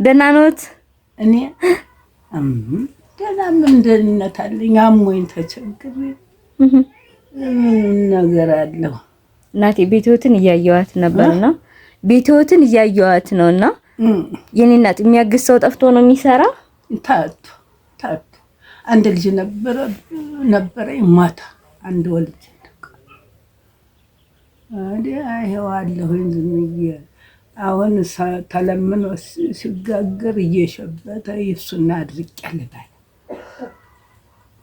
ደህና ነዎት? እኔ ደህና ምን ደህንነት አለኝ? አሞኝ ተቸግሬ ነገር አለው። እናቴ ቤትዎትን እያየኋት ነበርና ቤትዎትን እያየኋት ነውና የኔ እናት የሚያግዝ ሰው ጠፍቶ ነው የሚሰራ? ታቱ አንድ ልጅ ነበረ ማታ አንድ ወልጅ ይሄዋለሁ ዝምዬ አሁን ተለምኖ ሲጋገር እየሸበተ ይሱና አድርቅ ያለባል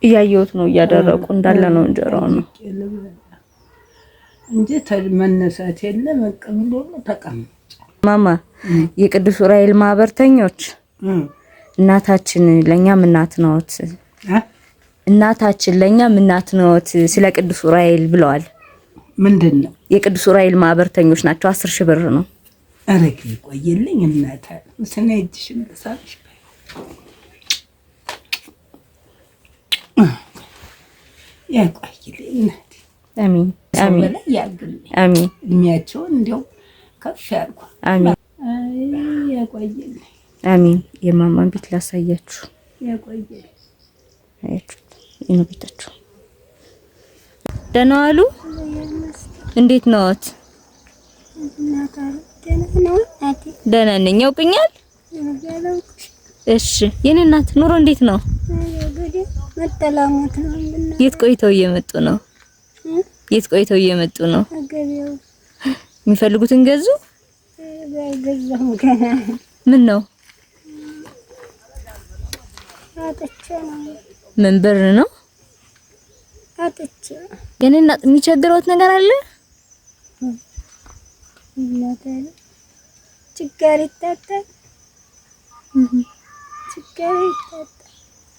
እያየሁት ነው እያደረቁ እንዳለ ነው እንጀራው ነው እንጂ ተመነሳት የለ መቀምሎ ተቀምጭ ማማ የቅዱስ ዑራኤል ማህበርተኞች እናታችን ለኛም እናት ነዎት እናታችን ለኛም እናት ነዎት ስለ ቅዱስ ዑራኤል ብለዋል። ምንድነው? የቅዱስ ዑራኤል ማህበርተኞች ናቸው። 10,000 ብር ነው። አረክ ይቆየልኝ እናታ መስነ እጅሽን ተሳብሽ ያቆይልኝ እናቴ። አሜን አሜን አሜን። እድሜያቸውን እንደው ከፍ ያርጉ። አሜን ያቆይልኝ። አሜን። የማማን ቤት ላሳያችሁ። ያቆይልኝ። አያችሁት? ይሄ ቤታችሁ። ደህና ዋሉ? እንዴት ነዎት? ደህና ነኝ። ያውቁኛል? እሺ። የኔ እናት ኑሮ እንዴት ነው? መተላሞት ነው። የት ቆይተው እየመጡ ነው? የት ቆይተው እየመጡ ነው? የሚፈልጉትን ገዙ? ምን ነው? ምን ብር ነው? ግን እናት የሚቸግረውት ነገር አለ? ችግር ይታጣል።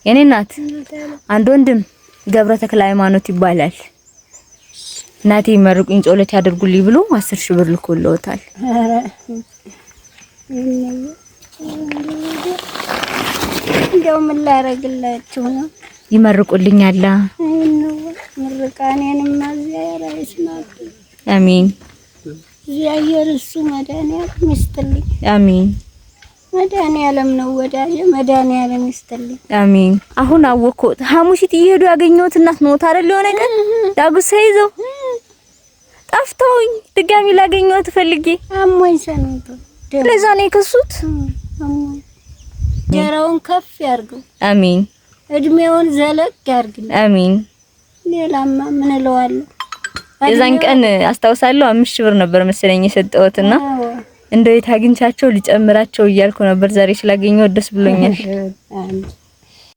የኔ እናት አንድ ወንድም ገብረ ተክለ ሃይማኖት ይባላል። እናቴ ይመርቁኝ ጸሎት ያደርጉልኝ ብሎ 10,000 ብር ልኮልዎታል። እንደው ምን ላደርግላችሁ ነው? ይመርቁልኛል። ምርቃኔንም ማዚያራ ይስማት። አሜን። እግዚአብሔር እሱ መድኃኒዓለም ይስጥልኝ። አሜን። መድኃኒዓለም ነው ወዳጄ፣ መድኃኒዓለም ይስጥልኝ። አሜን። አሁን አወቅኩት። ሐሙሲት እየሄዱ ያገኘሁት እናት ነው አይደል? የሆነ ቀን ዳጉሳ ይዘው ጠፍተውኝ ድጋሚ ላገኘሁት ፈልጌ አሞኝ ሰንቶ ለዛ ነው የከሱት። አሞኝ ጀራውን ከፍ ያርገው። አሜን። እድሜውን ዘለቅ ያርግልኝ። አሜን። ሌላማ ምን እለዋለሁ? የዛን ቀን አስታውሳለሁ 5,000 ብር ነበር መሰለኝ የሰጠሁትና እንደው የት አግኝቻቸው ሊጨምራቸው እያልኩ ነበር። ዛሬ ስላገኘሁ ደስ ብሎኛል።